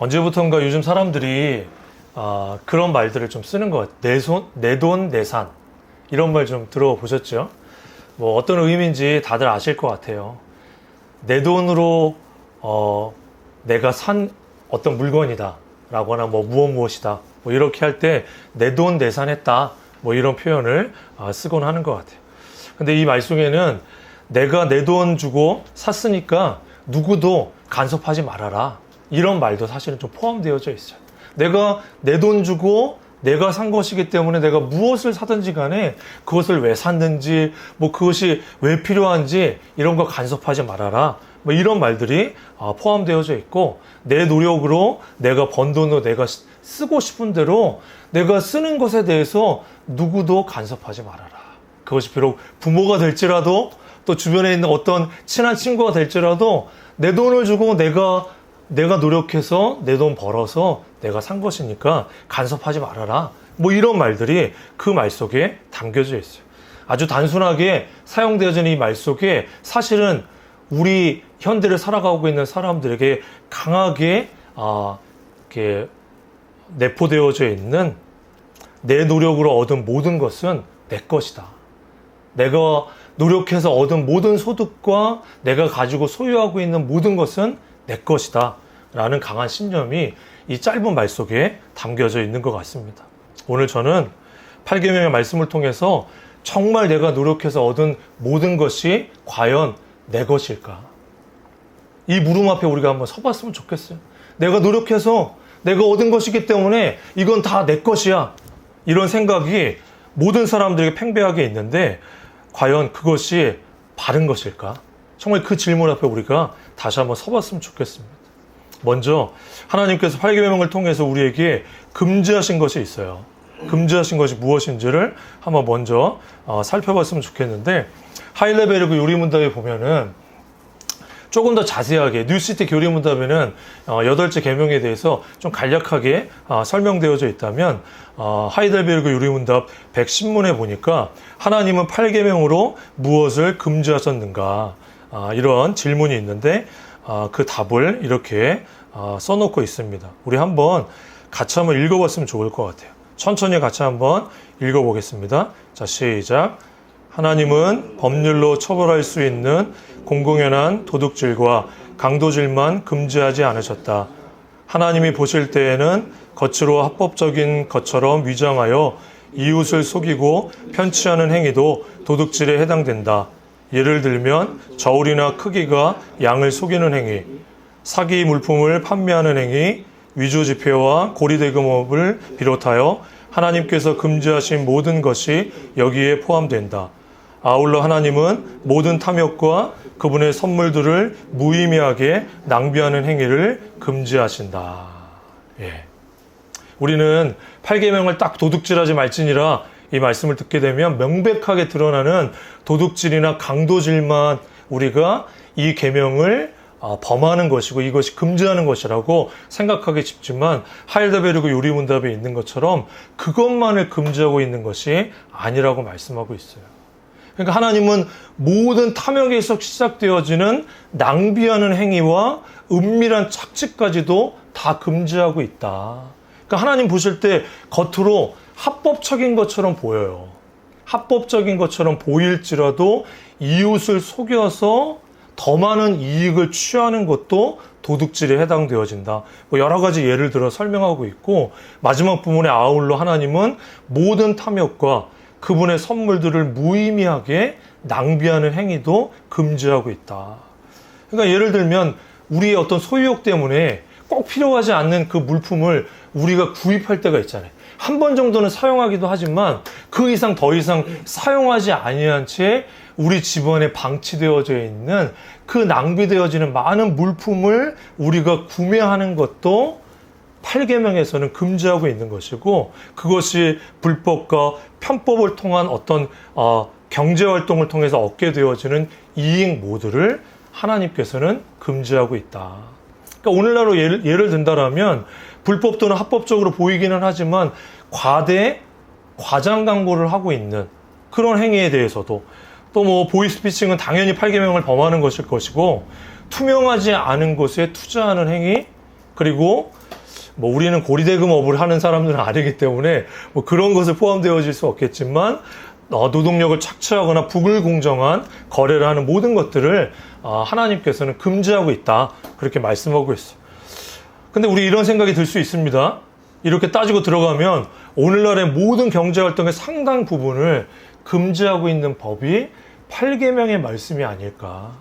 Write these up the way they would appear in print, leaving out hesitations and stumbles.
언제부턴가 요즘 사람들이 그런 말들을 좀 쓰는 것 같아요. 내 돈, 내 산. 이런 말 좀 들어보셨죠? 뭐 어떤 의미인지 다들 아실 것 같아요. 내 돈으로 내가 산 어떤 물건이다 라거나 뭐 무엇이다 뭐 이렇게 할 때 내 돈, 내 산 했다 뭐 이런 표현을 쓰곤 하는 것 같아요. 근데 이 말 속에는 내가 내 돈 주고 샀으니까 누구도 간섭하지 말아라 이런 말도 사실은 좀 포함되어져 있어요. 내가 내 돈 주고 내가 산 것이기 때문에 내가 무엇을 사든지 간에 그것을 왜 샀는지 뭐 그것이 왜 필요한지 이런 거 간섭하지 말아라 뭐 이런 말들이 포함되어져 있고, 내 노력으로 내가 번 돈으로 내가 쓰고 싶은 대로 내가 쓰는 것에 대해서 누구도 간섭하지 말아라. 그것이 비록 부모가 될지라도 또 주변에 있는 어떤 친한 친구가 될지라도 내 돈을 주고 내가 노력해서 내 돈 벌어서 내가 산 것이니까 간섭하지 말아라. 뭐 이런 말들이 그 말 속에 담겨져 있어요. 아주 단순하게 사용되어지는 이 말 속에 사실은 우리 현대를 살아가고 있는 사람들에게 강하게 이렇게 내포되어져 있는 내 노력으로 얻은 모든 것은 내 것이다. 내가 노력해서 얻은 모든 소득과 내가 가지고 소유하고 있는 모든 것은 내 것이다 라는 강한 신념이 이 짧은 말 속에 담겨져 있는 것 같습니다. 오늘 저는 8계명의 말씀을 통해서 정말 내가 노력해서 얻은 모든 것이 과연 내 것일까? 이 물음 앞에 우리가 한번 서봤으면 좋겠어요. 내가 노력해서 내가 얻은 것이기 때문에 이건 다 내 것이야. 이런 생각이 모든 사람들에게 팽배하게 있는데 과연 그것이 바른 것일까? 정말 그 질문 앞에 우리가 다시 한번 서봤으면 좋겠습니다. 먼저 하나님께서 8계명을 통해서 우리에게 금지하신 것이 있어요. 금지하신 것이 무엇인지를 한번 먼저 살펴봤으면 좋겠는데, 하일레베르그 요리문답에 보면은 조금 더 자세하게 뉴시티 교리문답에는 8째 계명에 대해서 좀 간략하게 설명되어져 있다면, 하이델베르그 요리문답 110문에 보니까 하나님은 8계명으로 무엇을 금지하셨는가 이런 질문이 있는데 그 답을 이렇게 써놓고 있습니다. 우리 한번 같이 한번 읽어봤으면 좋을 것 같아요. 천천히 같이 한번 읽어보겠습니다. 자, 시작. 하나님은 법률로 처벌할 수 있는 공공연한 도둑질과 강도질만 금지하지 않으셨다. 하나님이 보실 때에는 겉으로 합법적인 것처럼 위장하여 이웃을 속이고 편취하는 행위도 도둑질에 해당된다. 예를 들면 저울이나 크기가 양을 속이는 행위, 사기 물품을 판매하는 행위, 위조 지폐와 고리대금업을 비롯하여 하나님께서 금지하신 모든 것이 여기에 포함된다. 아울러 하나님은 모든 탐욕과 그분의 선물들을 무의미하게 낭비하는 행위를 금지하신다. 예. 우리는 8계명을 딱 도둑질하지 말지니라 이 말씀을 듣게 되면 명백하게 드러나는 도둑질이나 강도질만 우리가 이 계명을 범하는 것이고 이것이 금지하는 것이라고 생각하기 쉽지만, 하일데베르그 요리문답에 있는 것처럼 그것만을 금지하고 있는 것이 아니라고 말씀하고 있어요. 그러니까 하나님은 모든 탐욕에서 시작되어지는 낭비하는 행위와 은밀한 착취까지도 다 금지하고 있다. 그러니까 하나님 보실 때 겉으로 합법적인 것처럼 보여요. 합법적인 것처럼 보일지라도 이웃을 속여서 더 많은 이익을 취하는 것도 도둑질에 해당되어진다. 뭐 여러 가지 예를 들어 설명하고 있고, 마지막 부분에 아울러 하나님은 모든 탐욕과 그분의 선물들을 무의미하게 낭비하는 행위도 금지하고 있다. 그러니까 예를 들면 우리의 어떤 소유욕 때문에 꼭 필요하지 않는 그 물품을 우리가 구입할 때가 있잖아요. 한 번 정도는 사용하기도 하지만 그 이상 더 이상 사용하지 아니한 채 우리 집안에 방치되어져 있는 그 낭비되어지는 많은 물품을 우리가 구매하는 것도 8계명에서는 금지하고 있는 것이고, 그것이 불법과 편법을 통한 어떤 경제활동을 통해서 얻게 되어지는 이익 모두를 하나님께서는 금지하고 있다. 그러니까 오늘날로 예를 든다라면 불법 또는 합법적으로 보이기는 하지만 과장 광고를 하고 있는 그런 행위에 대해서도, 또 뭐 보이스피싱은 당연히 8계명을 범하는 것일 것이고, 투명하지 않은 곳에 투자하는 행위, 그리고 뭐 우리는 고리대금업을 하는 사람들은 아니기 때문에 뭐 그런 것을 포함되어질 수 없겠지만 노동력을 착취하거나 불공정한 거래를 하는 모든 것들을 하나님께서는 금지하고 있다. 그렇게 말씀하고 있어요. 근데 우리 이런 생각이 들 수 있습니다. 이렇게 따지고 들어가면 오늘날의 모든 경제활동의 상당 부분을 금지하고 있는 법이 8계명의 말씀이 아닐까.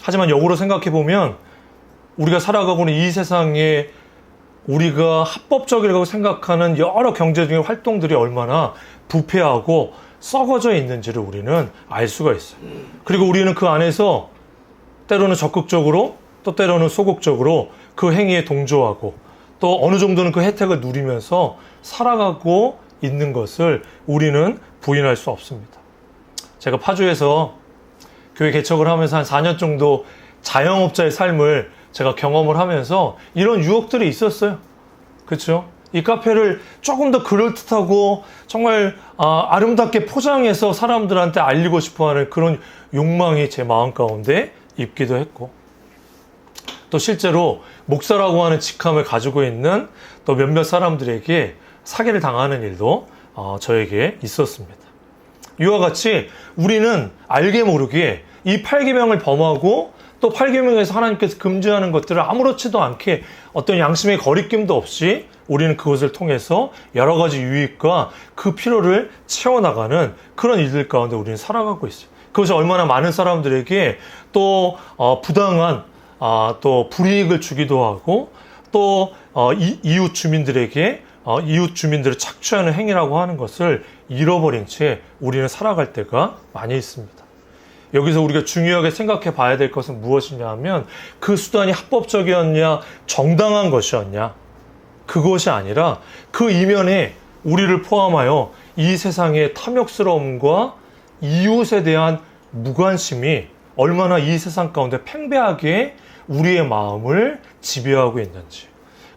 하지만 역으로 생각해 보면 우리가 살아가고 있는 이 세상에 우리가 합법적이라고 생각하는 여러 경제적인 활동들이 얼마나 부패하고 썩어져 있는지를 우리는 알 수가 있어요. 그리고 우리는 그 안에서 때로는 적극적으로 또 때로는 소극적으로 그 행위에 동조하고 또 어느 정도는 그 혜택을 누리면서 살아가고 있는 것을 우리는 부인할 수 없습니다. 제가 파주에서 교회 개척을 하면서 한 4년 정도 자영업자의 삶을 제가 경험을 하면서 이런 유혹들이 있었어요. 그렇죠? 이 카페를 조금 더 그럴듯하고 정말 아름답게 포장해서 사람들한테 알리고 싶어하는 그런 욕망이 제 마음 가운데 있기도 했고, 또 실제로 목사라고 하는 직함을 가지고 있는 또 몇몇 사람들에게 사기를 당하는 일도 저에게 있었습니다. 이와 같이 우리는 알게 모르게 이 8계명을 범하고 또 8계명에서 하나님께서 금지하는 것들을 아무렇지도 않게 어떤 양심의 거리낌도 없이 우리는 그것을 통해서 여러 가지 유익과 그 필요를 채워나가는 그런 일들 가운데 우리는 살아가고 있어요. 그것이 얼마나 많은 사람들에게 또 부당한 또 불이익을 주기도 하고 또 이웃 주민들에게 이웃 주민들을 착취하는 행위라고 하는 것을 잃어버린 채 우리는 살아갈 때가 많이 있습니다. 여기서 우리가 중요하게 생각해 봐야 될 것은 무엇이냐 하면 그 수단이 합법적이었냐 정당한 것이었냐, 그것이 아니라 그 이면에 우리를 포함하여 이 세상의 탐욕스러움과 이웃에 대한 무관심이 얼마나 이 세상 가운데 팽배하게 우리의 마음을 지배하고 있는지.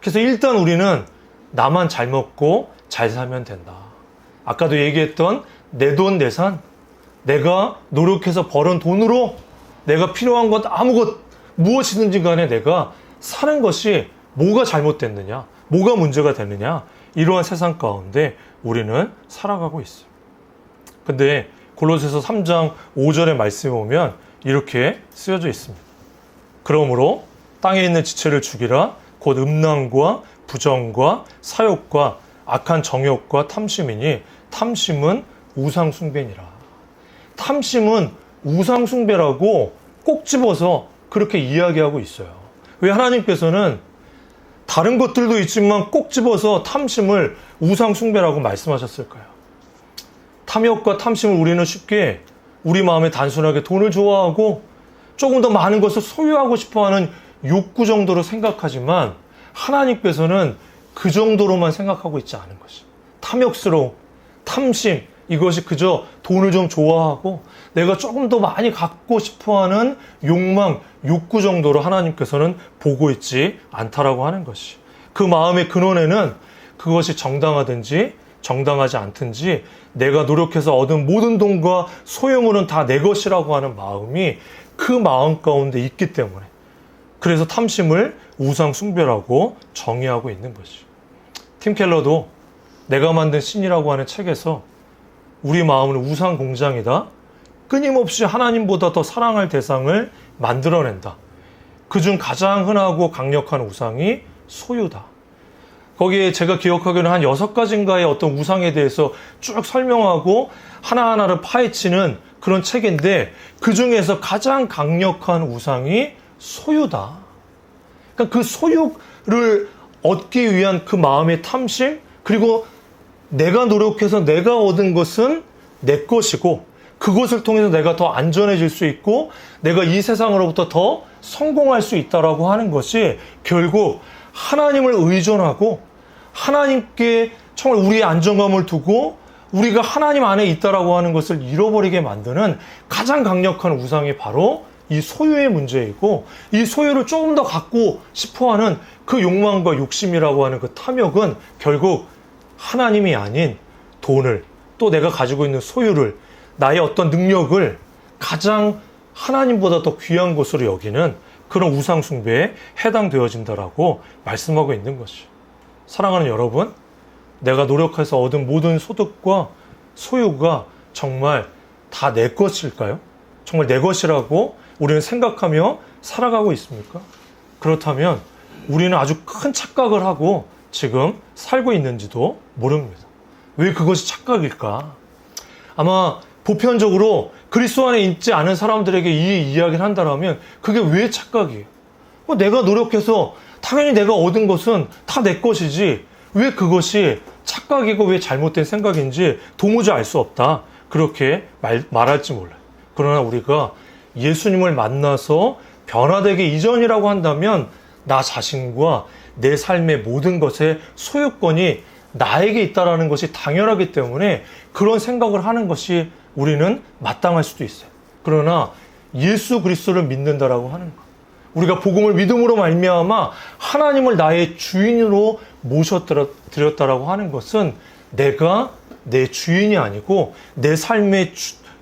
그래서 일단 우리는 나만 잘 먹고 잘 살면 된다. 아까도 얘기했던 내 돈 내산, 내가 노력해서 벌은 돈으로 내가 필요한 것 무엇이든지 간에 내가 사는 것이 뭐가 잘못됐느냐, 뭐가 문제가 되느냐, 이러한 세상 가운데 우리는 살아가고 있어요. 근데 골로새서 3장 5절의 말씀에 보면 이렇게 쓰여져 있습니다. 그러므로 땅에 있는 지체를 죽이라. 곧 음란과 부정과 사욕과 악한 정욕과 탐심이니 탐심은 우상 숭배니라. 탐심은 우상 숭배라고 꼭 집어서 그렇게 이야기하고 있어요. 왜 하나님께서는 다른 것들도 있지만 꼭 집어서 탐심을 우상 숭배라고 말씀하셨을까요? 탐욕과 탐심을 우리는 쉽게 우리 마음에 단순하게 돈을 좋아하고 조금 더 많은 것을 소유하고 싶어하는 욕구 정도로 생각하지만 하나님께서는 그 정도로만 생각하고 있지 않은 것이, 탐욕스러움, 탐심, 이것이 그저 돈을 좀 좋아하고 내가 조금 더 많이 갖고 싶어하는 욕망, 욕구 정도로 하나님께서는 보고 있지 않다라고 하는 것이, 그 마음의 근원에는 그것이 정당하든지 정당하지 않든지 내가 노력해서 얻은 모든 돈과 소유물은 다 내 것이라고 하는 마음이 그 마음 가운데 있기 때문에, 그래서 탐심을 우상 숭배라고 정의하고 있는 것이. 팀 켈러도 내가 만든 신이라고 하는 책에서 우리 마음은 우상 공장이다. 끊임없이 하나님보다 더 사랑할 대상을 만들어낸다. 그중 가장 흔하고 강력한 우상이 소유다. 거기에 제가 기억하기로는 한 6가지인가의 어떤 우상에 대해서 쭉 설명하고 하나하나를 파헤치는 그런 책인데 그 중에서 가장 강력한 우상이 소유다. 그러니까 그 소유를 얻기 위한 그 마음의 탐심, 그리고 내가 노력해서 내가 얻은 것은 내 것이고 그것을 통해서 내가 더 안전해질 수 있고 내가 이 세상으로부터 더 성공할 수 있다라고 하는 것이 결국 하나님을 의존하고 하나님께 정말 우리의 안정감을 두고 우리가 하나님 안에 있다라고 하는 것을 잃어버리게 만드는 가장 강력한 우상이 바로 이 소유의 문제이고, 이 소유를 조금 더 갖고 싶어하는 그 욕망과 욕심이라고 하는 그 탐욕은 결국 하나님이 아닌 돈을, 또 내가 가지고 있는 소유를, 나의 어떤 능력을 가장 하나님보다 더 귀한 것으로 여기는 그런 우상 숭배에 해당되어진다라고 말씀하고 있는 것이죠. 사랑하는 여러분, 내가 노력해서 얻은 모든 소득과 소유가 정말 다 내 것일까요? 정말 내 것이라고 우리는 생각하며 살아가고 있습니까? 그렇다면 우리는 아주 큰 착각을 하고 지금 살고 있는지도 모릅니다. 왜 그것이 착각일까? 아마 보편적으로 그리스도 안에 있지 않은 사람들에게 이 이야기를 한다면 그게 왜 착각이에요? 내가 노력해서 당연히 내가 얻은 것은 다 내 것이지 왜 그것이 착각이고 왜 잘못된 생각인지 도무지 알 수 없다. 그렇게 말할지 몰라요. 그러나 우리가 예수님을 만나서 변화되기 이전이라고 한다면 나 자신과 내 삶의 모든 것의 소유권이 나에게 있다는 것이 당연하기 때문에 그런 생각을 하는 것이 우리는 마땅할 수도 있어요. 그러나 예수 그리스도를 믿는다라고 하는 것, 우리가 복음을 믿음으로 말미암아 하나님을 나의 주인으로 모셔드렸다라고 하는 것은 내가 내 주인이 아니고 내 삶의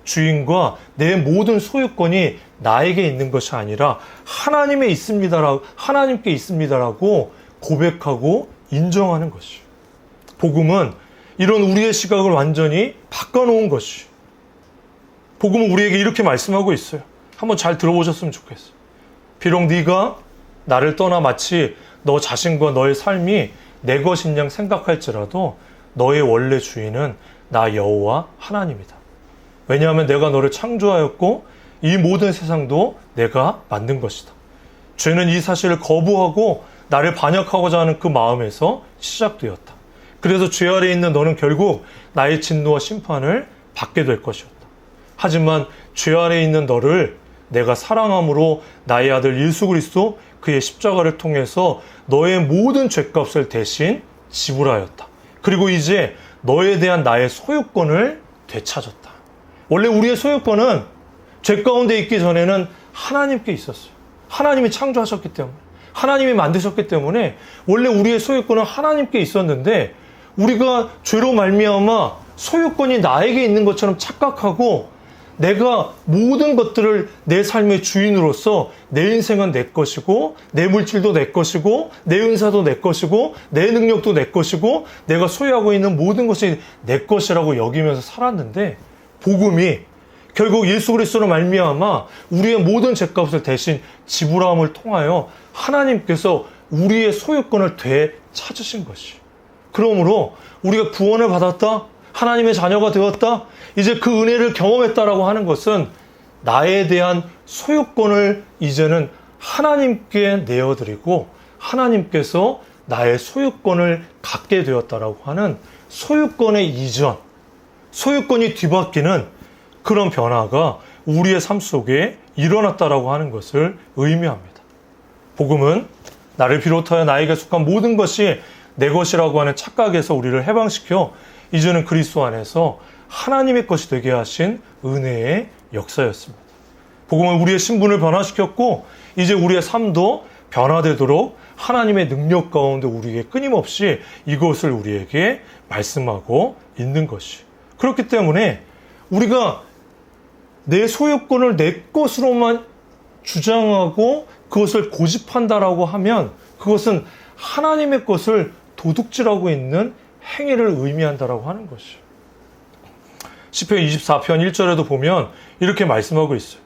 주인과 내 모든 소유권이 나에게 있는 것이 아니라 하나님께 있습니다라고 고백하고 인정하는 것이죠. 복음은 이런 우리의 시각을 완전히 바꿔놓은 것이죠. 복음은 우리에게 이렇게 말씀하고 있어요. 한번 잘 들어보셨으면 좋겠어요. 비록 네가 나를 떠나 마치 너 자신과 너의 삶이 내 것인 양 생각할지라도 너의 원래 주인은 나 여호와 하나님이다. 왜냐하면 내가 너를 창조하였고 이 모든 세상도 내가 만든 것이다. 죄는 이 사실을 거부하고 나를 반역하고자 하는 그 마음에서 시작되었다. 그래서 죄 아래에 있는 너는 결국 나의 진노와 심판을 받게 될 것이었다. 하지만 죄 아래에 있는 너를 내가 사랑함으로 나의 아들 예수 그리스도 그의 십자가를 통해서 너의 모든 죄값을 대신 지불하였다. 그리고 이제 너에 대한 나의 소유권을 되찾았다. 원래 우리의 소유권은 죄 가운데 있기 전에는 하나님께 있었어요. 하나님이 창조하셨기 때문에, 하나님이 만드셨기 때문에 원래 우리의 소유권은 하나님께 있었는데 우리가 죄로 말미암아 소유권이 나에게 있는 것처럼 착각하고 내가 모든 것들을 내 삶의 주인으로서 내 인생은 내 것이고 내 물질도 내 것이고 내 은사도 내 것이고 내 능력도 내 것이고 내가 소유하고 있는 모든 것이 내 것이라고 여기면서 살았는데 복음이 결국 예수 그리스도로 말미암아 우리의 모든 죄값을 대신 지불함을 통하여 하나님께서 우리의 소유권을 되찾으신 것이. 그러므로 우리가 구원을 받았다, 하나님의 자녀가 되었다, 이제 그 은혜를 경험했다라고 하는 것은 나에 대한 소유권을 이제는 하나님께 내어드리고 하나님께서 나의 소유권을 갖게 되었다라고 하는 소유권의 이전, 소유권이 뒤바뀌는 그런 변화가 우리의 삶 속에 일어났다라고 하는 것을 의미합니다. 복음은 나를 비롯하여 나에게 속한 모든 것이 내 것이라고 하는 착각에서 우리를 해방시켜 이제는 그리스도 안에서 하나님의 것이 되게 하신 은혜의 역사였습니다. 복음은 우리의 신분을 변화시켰고 이제 우리의 삶도 변화되도록 하나님의 능력 가운데 우리에게 끊임없이 이것을 우리에게 말씀하고 있는 것이. 그렇기 때문에 우리가 내 소유권을 내 것으로만 주장하고 그것을 고집한다라고 하면 그것은 하나님의 것을 도둑질하고 있는 행위를 의미한다라고 하는 것이죠. 시편 24편 1절에도 보면 이렇게 말씀하고 있어요.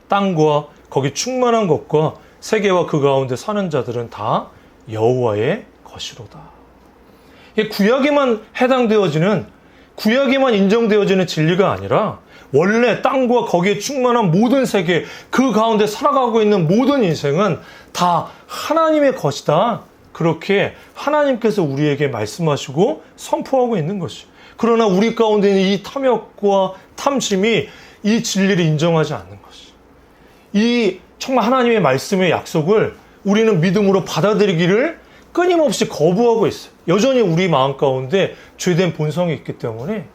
땅과 거기 충만한 것과 세계와 그 가운데 사는 자들은 다 여호와의 것이로다. 이게 구약에만 해당되어지는, 구약에만 인정되어지는 진리가 아니라 원래 땅과 거기에 충만한 모든 세계, 그 가운데 살아가고 있는 모든 인생은 다 하나님의 것이다. 그렇게 하나님께서 우리에게 말씀하시고 선포하고 있는 것이. 그러나 우리 가운데 있는 이 탐욕과 탐심이 이 진리를 인정하지 않는 것이. 이 정말 하나님의 말씀의 약속을 우리는 믿음으로 받아들이기를 끊임없이 거부하고 있어요. 여전히 우리 마음 가운데 죄된 본성이 있기 때문에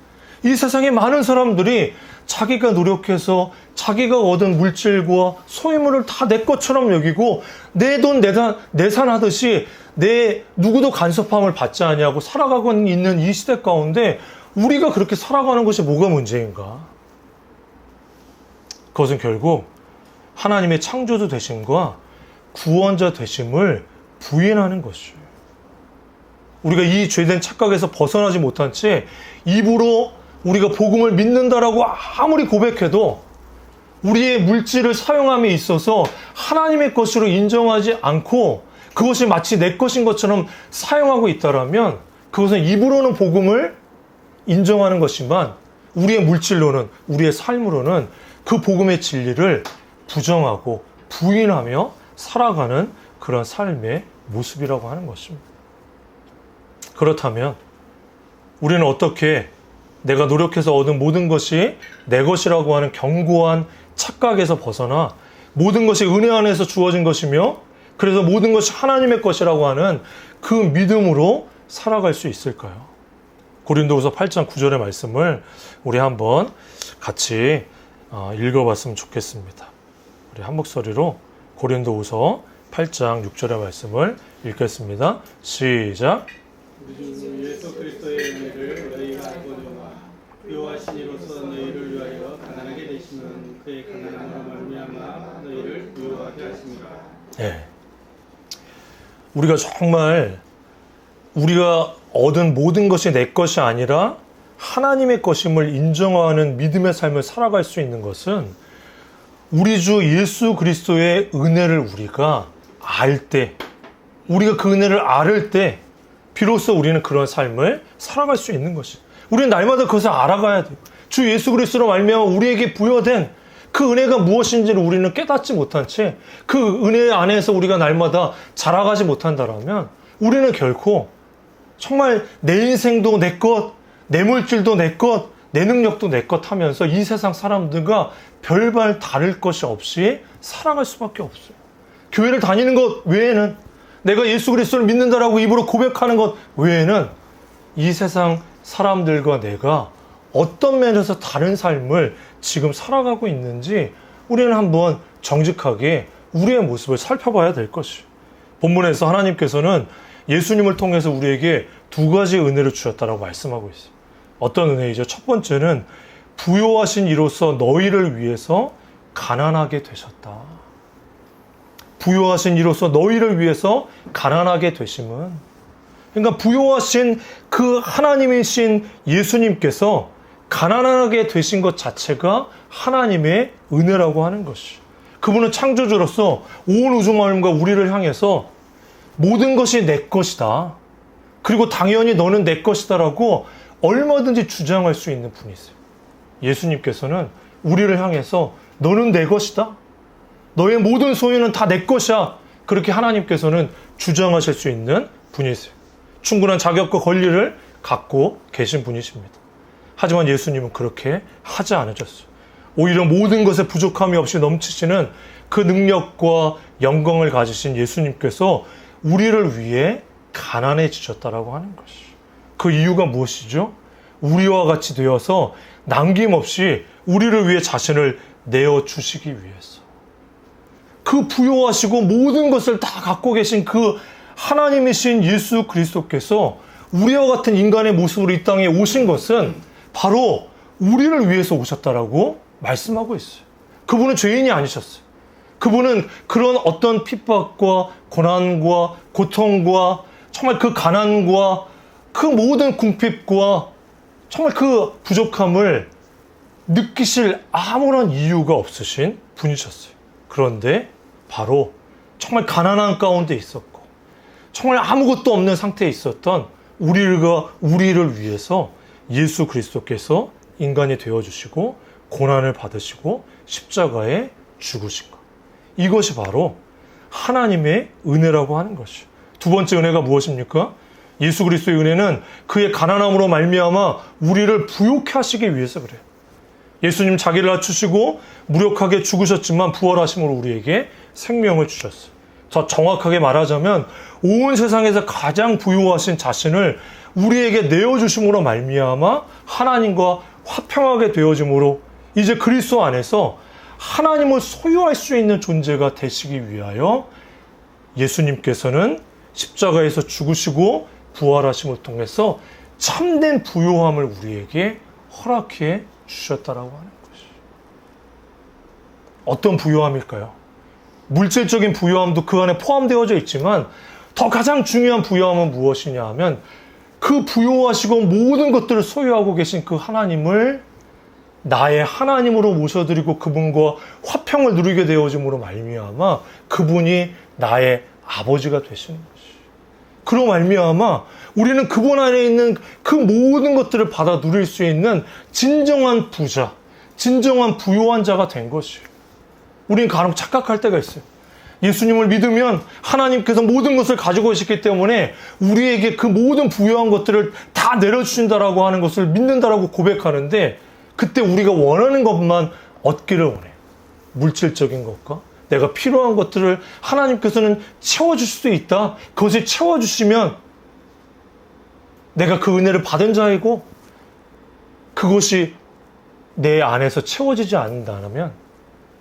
이 세상에 많은 사람들이 자기가 노력해서 자기가 얻은 물질과 소유물을 다 내 것처럼 여기고 내 돈 내산하듯이 내 누구도 간섭함을 받지 아니하고 살아가고 있는 이 시대 가운데 우리가 그렇게 살아가는 것이 뭐가 문제인가? 그것은 결국 하나님의 창조주 되심과 구원자 되심을 부인하는 것이에요. 우리가 이 죄된 착각에서 벗어나지 못한 채 입으로 우리가 복음을 믿는다라고 아무리 고백해도 우리의 물질을 사용함에 있어서 하나님의 것으로 인정하지 않고 그것이 마치 내 것인 것처럼 사용하고 있다라면 그것은 입으로는 복음을 인정하는 것이지만 우리의 물질로는, 우리의 삶으로는 그 복음의 진리를 부정하고 부인하며 살아가는 그런 삶의 모습이라고 하는 것입니다. 그렇다면 우리는 어떻게 내가 노력해서 얻은 모든 것이 내 것이라고 하는 견고한 착각에서 벗어나 모든 것이 은혜 안에서 주어진 것이며 그래서 모든 것이 하나님의 것이라고 하는 그 믿음으로 살아갈 수 있을까요? 고린도후서 8장 9절의 말씀을 우리 한번 같이 읽어봤으면 좋겠습니다. 우리 한 목소리로 고린도후서 8장 6절의 말씀을 읽겠습니다. 시작. 우리 주 예수 그리스도의 은혜를 너희가 알거니와 부요하신 이로써 너희를 위하여 가난하게 되시는 그의 가난함으로 말미암아 너희를 부요하게 하십니다. 네. 우리가 정말 우리가 얻은 모든 것이 내 것이 아니라 하나님의 것임을 인정하는 믿음의 삶을 살아갈 수 있는 것은 우리 주 예수 그리스도의 은혜를 우리가 알 때, 우리가 그 은혜를 알을 때 비로소 우리는 그런 삶을 살아갈 수 있는 것이죠. 우리는 날마다 그것을 알아가야 돼요. 주 예수 그리스도로 말미암아 우리에게 부여된 그 은혜가 무엇인지를 우리는 깨닫지 못한 채 그 은혜 안에서 우리가 날마다 자라가지 못한다면 우리는 결코 정말 내 인생도 내 것, 내 물질도 내 것, 내 능력도 내 것 하면서 이 세상 사람들과 별반 다를 것이 없이 살아갈 수밖에 없어요. 교회를 다니는 것 외에는 내가 예수 그리스도를 믿는다라고 입으로 고백하는 것 외에는 이 세상 사람들과 내가 어떤 면에서 다른 삶을 지금 살아가고 있는지 우리는 한번 정직하게 우리의 모습을 살펴봐야 될 것이에요. 본문에서 하나님께서는 예수님을 통해서 우리에게 두 가지 은혜를 주셨다라고 말씀하고 있어요. 어떤 은혜이죠? 첫 번째는 부요하신 이로써 너희를 위해서 가난하게 되셨다. 부요하신 이로써 너희를 위해서 가난하게 되심은, 그러니까 부요하신 그 하나님이신 예수님께서 가난하게 되신 것 자체가 하나님의 은혜라고 하는 것이. 그분은 창조주로서 온 우주 만물과 우리를 향해서 모든 것이 내 것이다. 그리고 당연히 너는 내 것이다라고 얼마든지 주장할 수 있는 분이세요. 예수님께서는 우리를 향해서 너는 내 것이다. 너의 모든 소유는 다 내 것이야. 그렇게 하나님께서는 주장하실 수 있는 분이세요. 충분한 자격과 권리를 갖고 계신 분이십니다. 하지만 예수님은 그렇게 하지 않으셨어요. 오히려 모든 것에 부족함이 없이 넘치시는 그 능력과 영광을 가지신 예수님께서 우리를 위해 가난해지셨다라고 하는 것이죠. 그 이유가 무엇이죠? 우리와 같이 되어서 남김없이 우리를 위해 자신을 내어주시기 위해서. 그 부요하시고 모든 것을 다 갖고 계신 그 하나님이신 예수 그리스도께서 우리와 같은 인간의 모습으로 이 땅에 오신 것은 바로 우리를 위해서 오셨다라고 말씀하고 있어요. 그분은 죄인이 아니셨어요. 그분은 그런 어떤 핍박과 고난과 고통과 정말 그 가난과 그 모든 궁핍과 정말 그 부족함을 느끼실 아무런 이유가 없으신 분이셨어요. 그런데 바로 정말 가난한 가운데 있었고 정말 아무것도 없는 상태에 있었던 우리를 위해서 예수 그리스도께서 인간이 되어주시고 고난을 받으시고 십자가에 죽으신 것. 이것이 바로 하나님의 은혜라고 하는 것이죠. 두 번째 은혜가 무엇입니까? 예수 그리스도의 은혜는 그의 가난함으로 말미암아 우리를 부요케 하시기 위해서 그래요. 예수님 자기를 낮추시고 무력하게 죽으셨지만 부활하심으로 우리에게 생명을 주셨어요. 더 정확하게 말하자면 온 세상에서 가장 부요하신 자신을 우리에게 내어주심으로 말미암아 하나님과 화평하게 되어짐으로 이제 그리스도 안에서 하나님을 소유할 수 있는 존재가 되시기 위하여 예수님께서는 십자가에서 죽으시고 부활하심을 통해서 참된 부요함을 우리에게 허락해 주셨다라고 하는 것이죠. 어떤 부요함일까요? 물질적인 부유함도 그 안에 포함되어져 있지만 더 가장 중요한 부유함은 무엇이냐 하면 그 부유하시고 모든 것들을 소유하고 계신 그 하나님을 나의 하나님으로 모셔드리고 그분과 화평을 누리게 되어짐으로 말미암아 그분이 나의 아버지가 되시는 것이. 그로 말미암아 우리는 그분 안에 있는 그 모든 것들을 받아 누릴 수 있는 진정한 부자, 진정한 부유한 자가 된 것이에요. 우리는 간혹 착각할 때가 있어요. 예수님을 믿으면 하나님께서 모든 것을 가지고 계시기 때문에 우리에게 그 모든 부유한 것들을 다 내려주신다라고 하는 것을 믿는다라고 고백하는데 그때 우리가 원하는 것만 얻기를 원해요. 물질적인 것과 내가 필요한 것들을 하나님께서는 채워줄 수 있다. 그것을 채워주시면 내가 그 은혜를 받은 자이고 그것이 내 안에서 채워지지 않는다면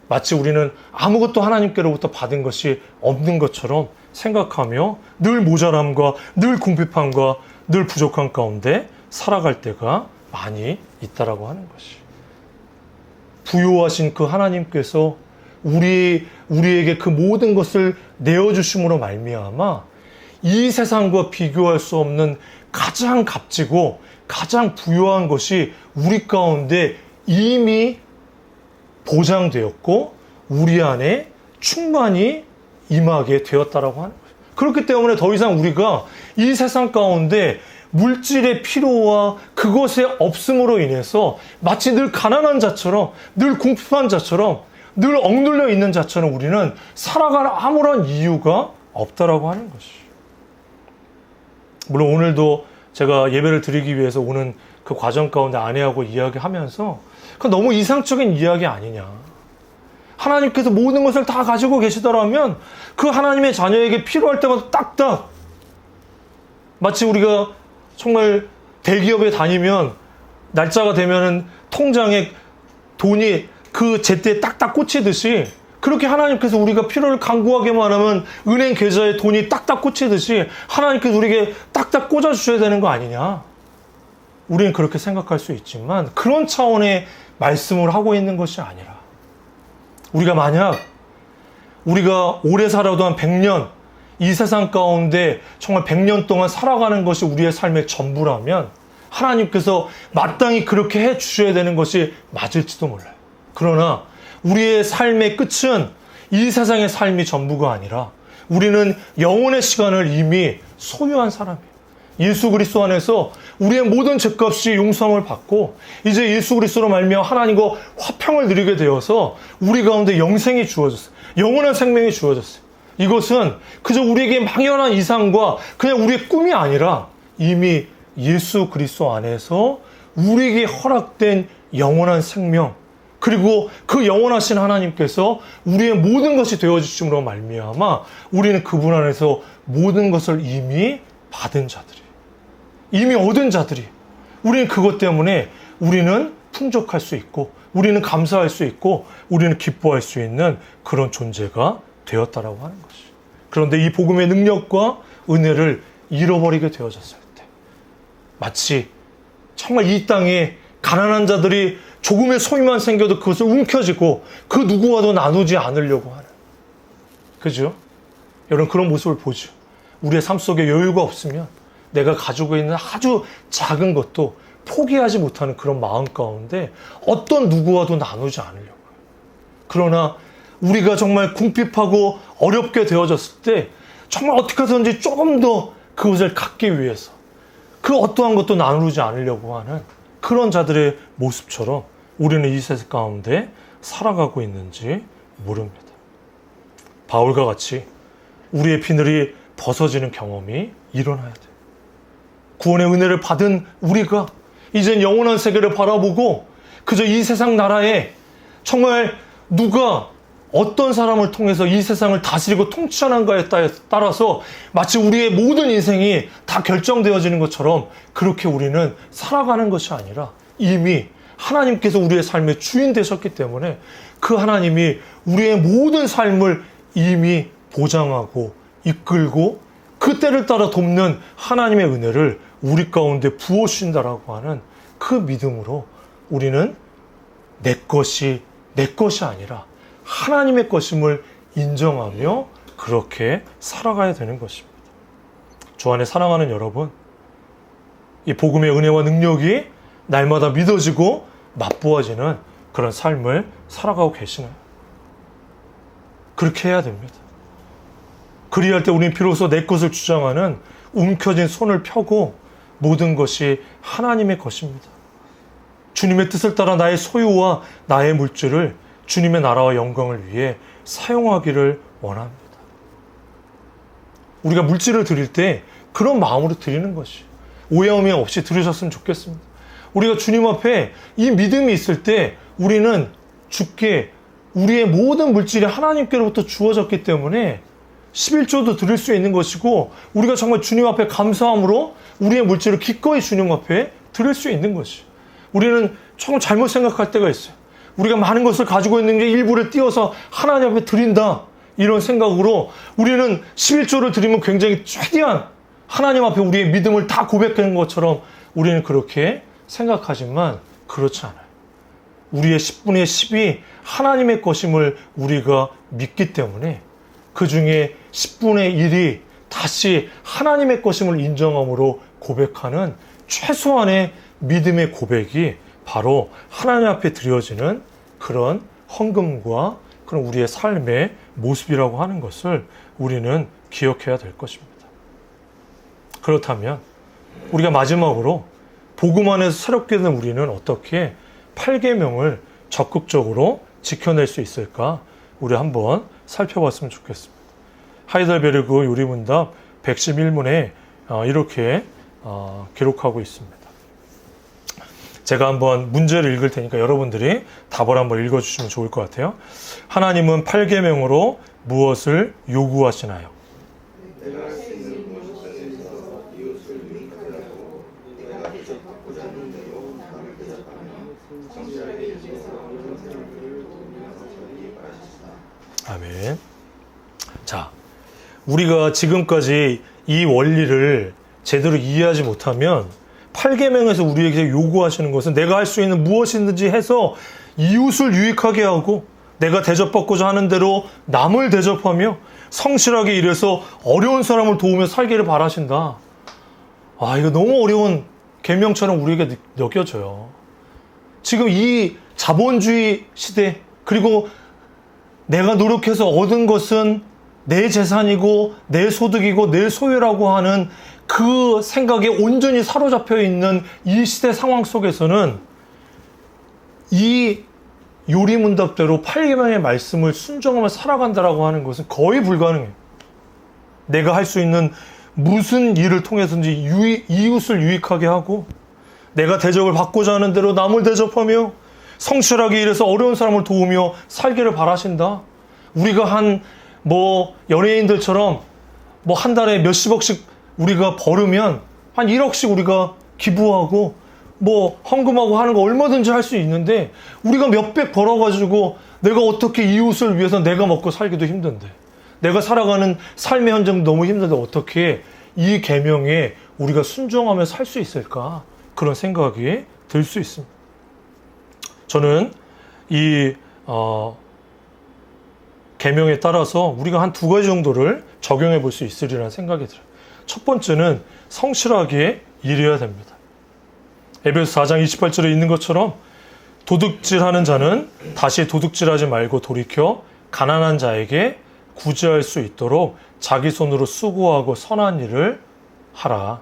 마치 우리는 아무것도 하나님께로부터 받은 것이 없는 것처럼 생각하며 늘 모자람과 늘 궁핍함과 늘 부족한 가운데 살아갈 때가 많이 있다라고 하는 것이. 부요하신 그 하나님께서 우리에게 그 모든 것을 내어주심으로 말미암아 이 세상과 비교할 수 없는 가장 값지고 가장 부요한 것이 우리 가운데 이미 보장되었고 우리 안에 충만히 임하게 되었다라고 하는 거예요. 그렇기 때문에 더 이상 우리가 이 세상 가운데 물질의 필요와 그것의 없음으로 인해서 마치 늘 가난한 자처럼 늘 궁핍한 자처럼 늘 억눌려 있는 자처럼 우리는 살아갈 아무런 이유가 없다라고 하는 것이. 물론 오늘도 제가 예배를 드리기 위해서 오는 그 과정 가운데 아내하고 이야기하면서 그 너무 이상적인 이야기 아니냐. 하나님께서 모든 것을 다 가지고 계시더라면 그 하나님의 자녀에게 필요할 때마다 딱딱 마치 우리가 정말 대기업에 다니면 날짜가 되면은 통장에 돈이 그 제때에 딱딱 꽂히듯이 그렇게 하나님께서 우리가 필요를 간구하게만 하면 은행 계좌에 돈이 딱딱 꽂히듯이 하나님께서 우리에게 딱딱 꽂아주셔야 되는 거 아니냐. 우리는 그렇게 생각할 수 있지만 그런 차원의 말씀을 하고 있는 것이 아니라 우리가 만약 우리가 오래 살아도 한 100년 이 세상 가운데 정말 100년 동안 살아가는 것이 우리의 삶의 전부라면 하나님께서 마땅히 그렇게 해 주셔야 되는 것이 맞을지도 몰라요. 그러나 우리의 삶의 끝은 이 세상의 삶이 전부가 아니라 우리는 영혼의 시간을 이미 소유한 사람이에요. 예수 그리스도 안에서 우리의 모든 죄값이 용서함을 받고 이제 예수 그리스도로 말미암아 하나님과 화평을 누리게 되어서 우리 가운데 영생이 주어졌어요. 영원한 생명이 주어졌어요. 이것은 그저 우리에게 막연한 이상과 그냥 우리의 꿈이 아니라 이미 예수 그리스도 안에서 우리에게 허락된 영원한 생명 그리고 그 영원하신 하나님께서 우리의 모든 것이 되어주심으로 말미암아 우리는 그분 안에서 모든 것을 이미 받은 자들이에요. 이미 얻은 자들이에요. 우리는 그것 때문에 우리는 풍족할 수 있고 우리는 감사할 수 있고 우리는 기뻐할 수 있는 그런 존재가 되었다라고 하는 것이. 그런데 이 복음의 능력과 은혜를 잃어버리게 되어졌을 때 마치 정말 이 땅에 가난한 자들이 조금의 소유만 생겨도 그것을 움켜쥐고 그 누구와도 나누지 않으려고 하는, 그죠? 여러분 그런 모습을 보죠. 우리의 삶 속에 여유가 없으면 내가 가지고 있는 아주 작은 것도 포기하지 못하는 그런 마음 가운데 어떤 누구와도 나누지 않으려고 해요. 그러나 우리가 정말 궁핍하고 어렵게 되어졌을 때 정말 어떻게 하든지 조금 더 그것을 갖기 위해서 그 어떠한 것도 나누지 않으려고 하는 그런 자들의 모습처럼 우리는 이 세상 가운데 살아가고 있는지 모릅니다. 바울과 같이 우리의 비늘이 벗어지는 경험이 일어나야 돼요. 구원의 은혜를 받은 우리가 이젠 영원한 세계를 바라보고 그저 이 세상 나라에 정말 누가 어떤 사람을 통해서 이 세상을 다스리고 통치하는가에 따라서 마치 우리의 모든 인생이 다 결정되어지는 것처럼 그렇게 우리는 살아가는 것이 아니라 이미 하나님께서 우리의 삶의 주인 되셨기 때문에 그 하나님이 우리의 모든 삶을 이미 보장하고 이끌고 그 때를 따라 돕는 하나님의 은혜를 우리 가운데 부어주신다라고 하는 그 믿음으로 우리는 내 것이 아니라 하나님의 것임을 인정하며 그렇게 살아가야 되는 것입니다. 주 안에 사랑하는 여러분, 이 복음의 은혜와 능력이 날마다 믿어지고 맛보아지는 그런 삶을 살아가고 계시나요? 그렇게 해야 됩니다. 그리할 때 우리는 비로소 내 것을 주장하는 움켜진 손을 펴고 모든 것이 하나님의 것입니다. 주님의 뜻을 따라 나의 소유와 나의 물질을 주님의 나라와 영광을 위해 사용하기를 원합니다. 우리가 물질을 드릴 때 그런 마음으로 드리는 것이 오해함이 없이 들으셨으면 좋겠습니다. 우리가 주님 앞에 이 믿음이 있을 때 우리는 주께 우리의 모든 물질이 하나님께로부터 주어졌기 때문에 11조도 드릴 수 있는 것이고 우리가 정말 주님 앞에 감사함으로 우리의 물질을 기꺼이 주님 앞에 드릴 수 있는 것이. 우리는 조금 잘못 생각할 때가 있어요. 우리가 많은 것을 가지고 있는 게 일부를 띄어서 하나님 앞에 드린다 이런 생각으로 우리는 11조를 드리면 굉장히 최대한 하나님 앞에 우리의 믿음을 다 고백하는 것처럼 우리는 그렇게 생각하지만 그렇지 않아요. 우리의 10분의 10이 하나님의 것임을 우리가 믿기 때문에 그 중에 10분의 1이 다시 하나님의 것임을 인정함으로 고백하는 최소한의 믿음의 고백이 바로 하나님 앞에 드려지는 그런 헌금과 그런 우리의 삶의 모습이라고 하는 것을 우리는 기억해야 될 것입니다. 그렇다면 우리가 마지막으로 복음 안에서 새롭게 된 우리는 어떻게 8계명을 적극적으로 지켜낼 수 있을까? 우리 한번 살펴봤으면 좋겠습니다. 하이델베르그 요리문답 111문에 이렇게 기록하고 있습니다. 제가 한번 문제를 읽을 테니까 여러분들이 답을 한번 읽어주시면 좋을 것 같아요. 하나님은 8계명으로 무엇을 요구하시나요? 아멘. 자, 우리가 지금까지 이 원리를 제대로 이해하지 못하면 8계명에서 우리에게 요구하시는 것은 내가 할 수 있는 무엇이든지 해서 이웃을 유익하게 하고 내가 대접받고자 하는 대로 남을 대접하며 성실하게 일해서 어려운 사람을 도우며 살기를 바라신다. 아, 이거 너무 어려운 계명처럼 우리에게 느껴져요. 지금 이 자본주의 시대, 그리고 내가 노력해서 얻은 것은 내 재산이고 내 소득이고 내 소유라고 하는 그 생각에 온전히 사로잡혀 있는 이 시대 상황 속에서는 이 요리문답대로 8계명의 말씀을 순종하며 살아간다라고 하는 것은 거의 불가능해요. 내가 할 수 있는 무슨 일을 통해서든지 이웃을 유익하게 하고 내가 대접을 받고자 하는 대로 남을 대접하며 성실하게 일해서 어려운 사람을 도우며 살기를 바라신다. 우리가 연예인들처럼 한 달에 몇십억씩 우리가 벌으면 한 1억씩 우리가 기부하고 헌금하고 하는 거 얼마든지 할 수 있는데 우리가 몇백 벌어가지고 내가 어떻게 이웃을 위해서 내가 먹고 살기도 힘든데 내가 살아가는 삶의 현장 너무 힘든데 어떻게 이 계명에 우리가 순종하며 살 수 있을까? 그런 생각이 들 수 있습니다. 저는 이 계명에 따라서 우리가 한 2가지 정도를 적용해 볼 수 있으리라는 생각이 들어요. 첫 번째는 성실하게 일해야 됩니다. 에베소 4장 28절에 있는 것처럼 도둑질하는 자는 다시 도둑질하지 말고 돌이켜 가난한 자에게 구제할 수 있도록 자기 손으로 수고하고 선한 일을 하라.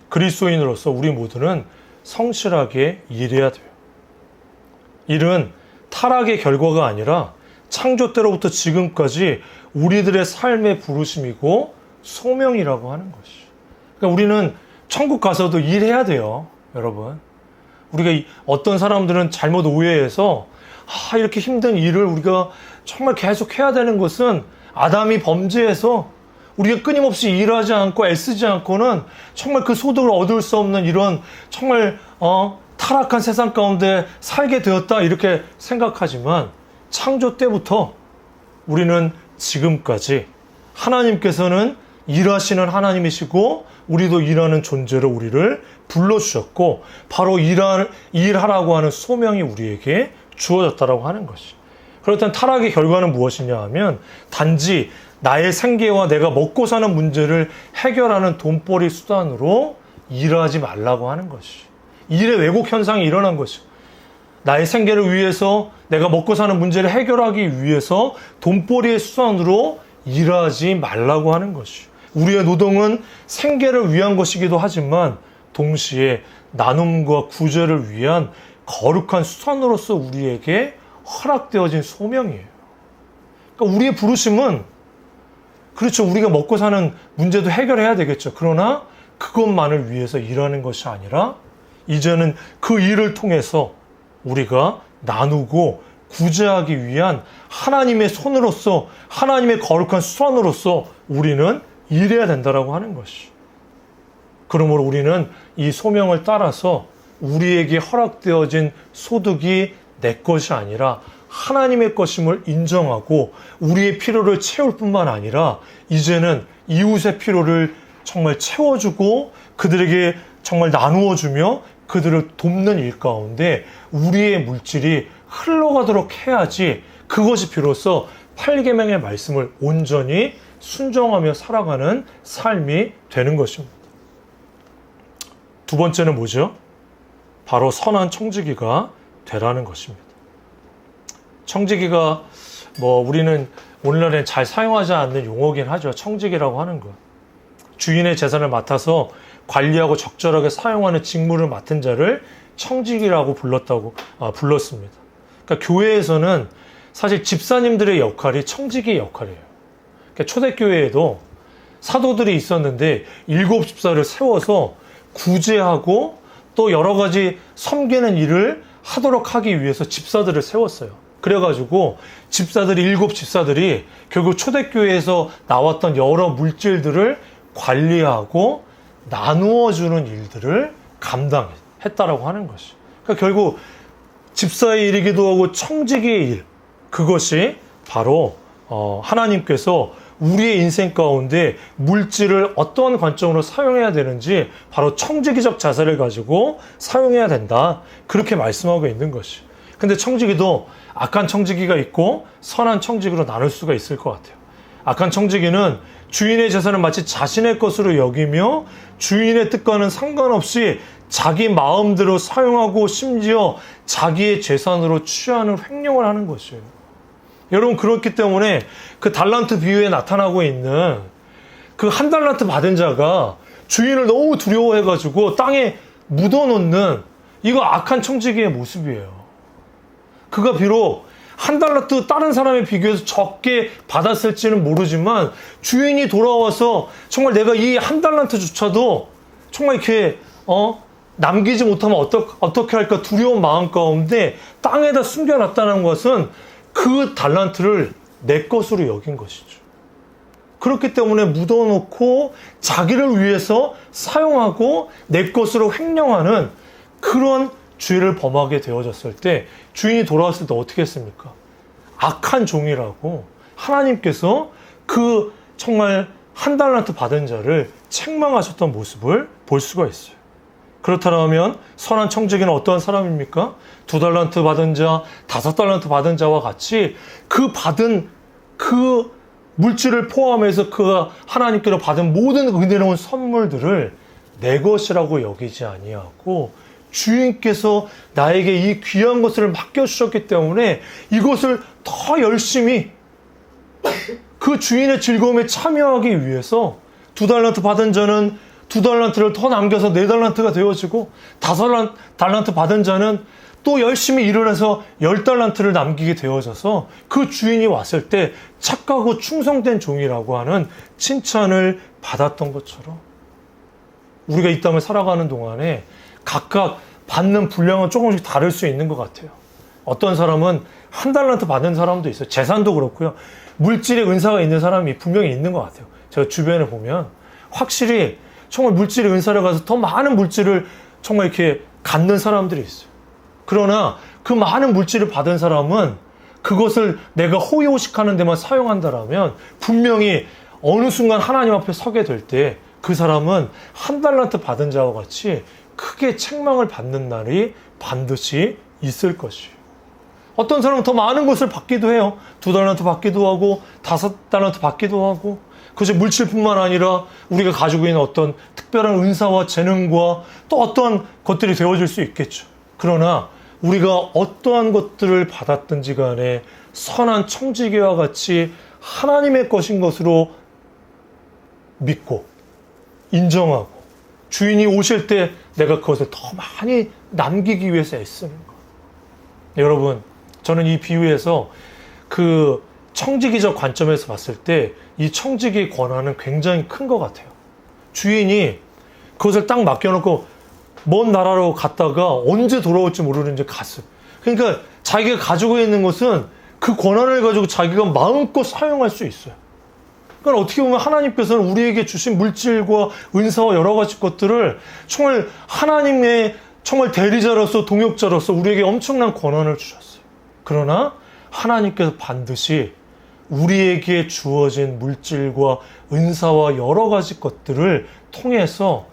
그리스도인으로서 우리 모두는 성실하게 일해야 돼요. 일은 타락의 결과가 아니라 창조 때로부터 지금까지 우리들의 삶의 부르심이고 소명이라고 하는 것이죠. 그러니까 우리는 천국 가서도 일해야 돼요, 여러분. 우리가 어떤 사람들은 잘못 오해해서 이렇게 힘든 일을 우리가 정말 계속 해야 되는 것은 아담이 범죄해서 우리가 끊임없이 일하지 않고 애쓰지 않고는 정말 그 소득을 얻을 수 없는 이런 정말 타락한 세상 가운데 살게 되었다 이렇게 생각하지만 창조 때부터 우리는 지금까지 하나님께서는 일하시는 하나님이시고 우리도 일하는 존재로 우리를 불러주셨고 바로 일하라고 하는 소명이 우리에게 주어졌다라고 하는 것이. 그렇다면 타락의 결과는 무엇이냐 하면 단지 나의 생계와 내가 먹고 사는 문제를 해결하는 돈벌이 수단으로 일하지 말라고 하는 것이. 일의 왜곡 현상이 일어난 것이. 나의 생계를 위해서 내가 먹고 사는 문제를 해결하기 위해서 돈벌이의 수단으로 일하지 말라고 하는 것이. 우리의 노동은 생계를 위한 것이기도 하지만 동시에 나눔과 구제를 위한 거룩한 수단으로서 우리에게 허락되어진 소명이에요. 그러니까 우리의 부르심은 그렇죠. 우리가 먹고 사는 문제도 해결해야 되겠죠. 그러나 그것만을 위해서 일하는 것이 아니라 이제는 그 일을 통해서 우리가 나누고 구제하기 위한 하나님의 손으로서 하나님의 거룩한 수단으로서 우리는 일해야 된다라고 하는 것이. 그러므로 우리는 이 소명을 따라서 우리에게 허락되어진 소득이 내 것이 아니라 하나님의 것임을 인정하고 우리의 필요를 채울 뿐만 아니라 이제는 이웃의 필요를 정말 채워주고 그들에게 정말 나누어주며 그들을 돕는 일 가운데 우리의 물질이 흘러가도록 해야지 그것이 비로소 8계명의 말씀을 온전히 순종하며 살아가는 삶이 되는 것입니다. 두 번째는 뭐죠? 바로 선한 청지기가 되라는 것입니다. 청지기가 우리는 오늘날엔 잘 사용하지 않는 용어긴 하죠. 청지기라고 하는 것. 주인의 재산을 맡아서 관리하고 적절하게 사용하는 직무를 맡은 자를 청지기라고 불렀습니다. 그러니까 교회에서는 사실 집사님들의 역할이 청지기의 역할이에요. 그러니까 초대교회에도 사도들이 있었는데 7 집사를 세워서 구제하고 또 여러 가지 섬기는 일을 하도록 하기 위해서 집사들을 세웠어요. 그래가지고 집사들이 7 집사들이 결국 초대교회에서 나왔던 여러 물질들을 관리하고 나누어주는 일들을 감당했다라고 하는 것이. 그러니까 결국 집사의 일이기도 하고 청지기의 일, 그것이 바로 하나님께서 우리의 인생 가운데 물질을 어떠한 관점으로 사용해야 되는지 바로 청지기적 자세를 가지고 사용해야 된다. 그렇게 말씀하고 있는 것이. 근데 청지기도 악한 청지기가 있고 선한 청지기로 나눌 수가 있을 것 같아요. 악한 청지기는 주인의 재산을 마치 자신의 것으로 여기며 주인의 뜻과는 상관없이 자기 마음대로 사용하고 심지어 자기의 재산으로 취하는 횡령을 하는 것이에요. 여러분, 그렇기 때문에 그 달란트 비유에 나타나고 있는 그 1달란트 받은 자가 주인을 너무 두려워해가지고 땅에 묻어놓는 이거 악한 청지기의 모습이에요. 그가 비록 1달란트 다른 사람에 비교해서 적게 받았을지는 모르지만 주인이 돌아와서 정말 내가 이 1달란트조차도 정말 이렇게 남기지 못하면 어떻게 할까 두려운 마음 가운데 땅에다 숨겨놨다는 것은 그 달란트를 내 것으로 여긴 것이죠. 그렇기 때문에 묻어놓고 자기를 위해서 사용하고 내 것으로 횡령하는 그런 죄를 범하게 되어졌을 때 주인이 돌아왔을 때 어떻게 했습니까? 악한 종이라고 하나님께서 그 정말 1달란트 받은 자를 책망하셨던 모습을 볼 수가 있어요. 그렇다면 선한 청지기는 어떠한 사람입니까? 2달란트 받은 자, 5달란트 받은 자와 같이 그 받은 그 물질을 포함해서 그가 하나님께로 받은 모든 은혜로운 선물들을 내 것이라고 여기지 아니하고 주인께서 나에게 이 귀한 것을 맡겨주셨기 때문에 이것을 더 열심히 그 주인의 즐거움에 참여하기 위해서 2달란트 받은 자는 2달란트를 더 남겨서 4달란트가 되어지고 5달란트 받은 자는 또 열심히 일을 해서 10달란트를 남기게 되어져서 그 주인이 왔을 때 착하고 충성된 종이라고 하는 칭찬을 받았던 것처럼 우리가 이 땅을 살아가는 동안에 각각 받는 분량은 조금씩 다를 수 있는 것 같아요. 어떤 사람은 1달란트 받은 사람도 있어요. 재산도 그렇고요. 물질의 은사가 있는 사람이 분명히 있는 것 같아요. 제가 주변에 보면 확실히 정말 물질의 은사를 가서 더 많은 물질을 정말 이렇게 갖는 사람들이 있어요. 그러나 그 많은 물질을 받은 사람은 그것을 내가 호의호식하는 데만 사용한다라면 분명히 어느 순간 하나님 앞에 서게 될 때 그 사람은 1달란트 받은 자와 같이 크게 책망을 받는 날이 반드시 있을 것이에요. 어떤 사람은 더 많은 것을 받기도 해요. 2달란트 받기도 하고 5달란트 받기도 하고. 그것이 물질뿐만 아니라 우리가 가지고 있는 어떤 특별한 은사와 재능과 또 어떠한 것들이 되어질 수 있겠죠. 그러나 우리가 어떠한 것들을 받았든지 간에 선한 청지기와 같이 하나님의 것인 것으로 믿고 인정하고 주인이 오실 때 내가 그것을 더 많이 남기기 위해서 애쓰는 것. 여러분, 저는 이 비유에서 그 청지기적 관점에서 봤을 때 이 청지기의 권한은 굉장히 큰 것 같아요. 주인이 그것을 딱 맡겨놓고 먼 나라로 갔다가 언제 돌아올지 모르는지 갔어요. 그러니까 자기가 가지고 있는 것은 그 권한을 가지고 자기가 마음껏 사용할 수 있어요. 그러니까 어떻게 보면 하나님께서는 우리에게 주신 물질과 은사와 여러 가지 것들을 정말 하나님의 정말 대리자로서 동역자로서 우리에게 엄청난 권한을 주셨어요. 그러나 하나님께서 반드시 우리에게 주어진 물질과 은사와 여러 가지 것들을 통해서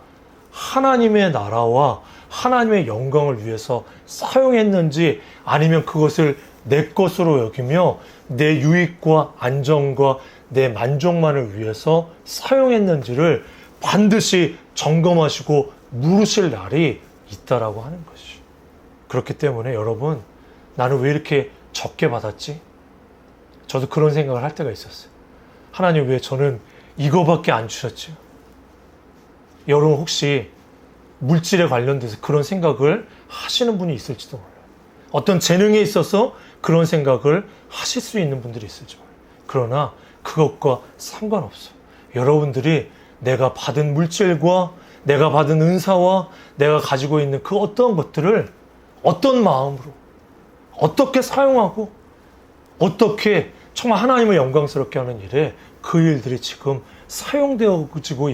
하나님의 나라와 하나님의 영광을 위해서 사용했는지 아니면 그것을 내 것으로 여기며 내 유익과 안정과 내 만족만을 위해서 사용했는지를 반드시 점검하시고 물으실 날이 있다라고 하는 것이죠. 그렇기 때문에 여러분, 나는 왜 이렇게 적게 받았지? 저도 그런 생각을 할 때가 있었어요. 하나님, 왜 저는 이거밖에 안 주셨지? 여러분 혹시 물질에 관련돼서 그런 생각을 하시는 분이 있을지도 몰라요. 어떤 재능에 있어서 그런 생각을 하실 수 있는 분들이 있을지 몰라요. 그러나 그것과 상관없어요. 여러분들이 내가 받은 물질과 내가 받은 은사와 내가 가지고 있는 그 어떤 것들을 어떤 마음으로 어떻게 사용하고 어떻게 정말 하나님을 영광스럽게 하는 일에 그 일들이 지금 사용되어지고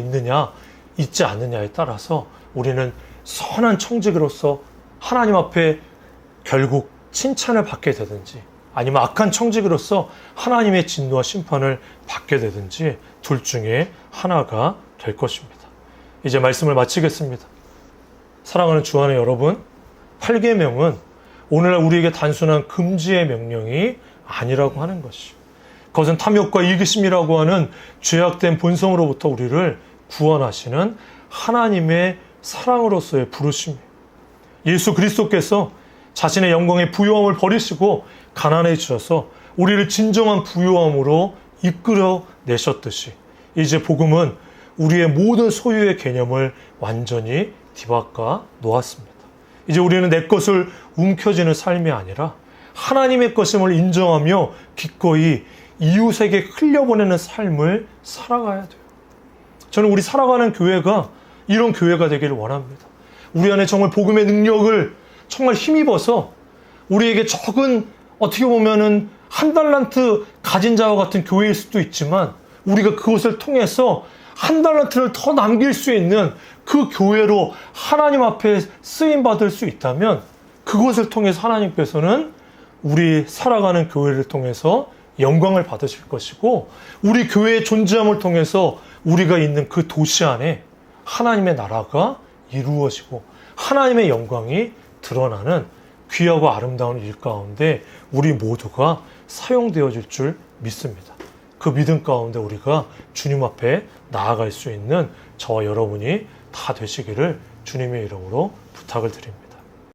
있지 않느냐에 따라서 우리는 선한 청지기로서 하나님 앞에 결국 칭찬을 받게 되든지 아니면 악한 청지기로서 하나님의 진노와 심판을 받게 되든지 둘 중에 하나가 될 것입니다. 이제 말씀을 마치겠습니다. 사랑하는 주안의 여러분, 8계명은 오늘날 우리에게 단순한 금지의 명령이 아니라고 하는 것이죠. 그것은 탐욕과 이기심이라고 하는 죄악된 본성으로부터 우리를 구원하시는 하나님의 사랑으로서의 부르심이에요. 예수 그리스도께서 자신의 영광의 부요함을 버리시고 가난해지셔서 우리를 진정한 부요함으로 이끌어 내셨듯이 이제 복음은 우리의 모든 소유의 개념을 완전히 뒤바꿔 놓았습니다. 이제 우리는 내 것을 움켜쥐는 삶이 아니라 하나님의 것임을 인정하며 기꺼이 이웃에게 흘려보내는 삶을 살아가야 돼요. 저는 우리 살아가는 교회가 이런 교회가 되기를 원합니다. 우리 안에 정말 복음의 능력을 정말 힘입어서 우리에게 적은 어떻게 보면은 1달란트 가진 자와 같은 교회일 수도 있지만 우리가 그것을 통해서 1달란트를 더 남길 수 있는 그 교회로 하나님 앞에 쓰임받을 수 있다면 그것을 통해서 하나님께서는 우리 살아가는 교회를 통해서 영광을 받으실 것이고 우리 교회의 존재함을 통해서 우리가 있는 그 도시 안에 하나님의 나라가 이루어지고 하나님의 영광이 드러나는 귀하고 아름다운 일 가운데 우리 모두가 사용되어질 줄 믿습니다. 그 믿음 가운데 우리가 주님 앞에 나아갈 수 있는 저와 여러분이 다 되시기를 주님의 이름으로 부탁을 드립니다.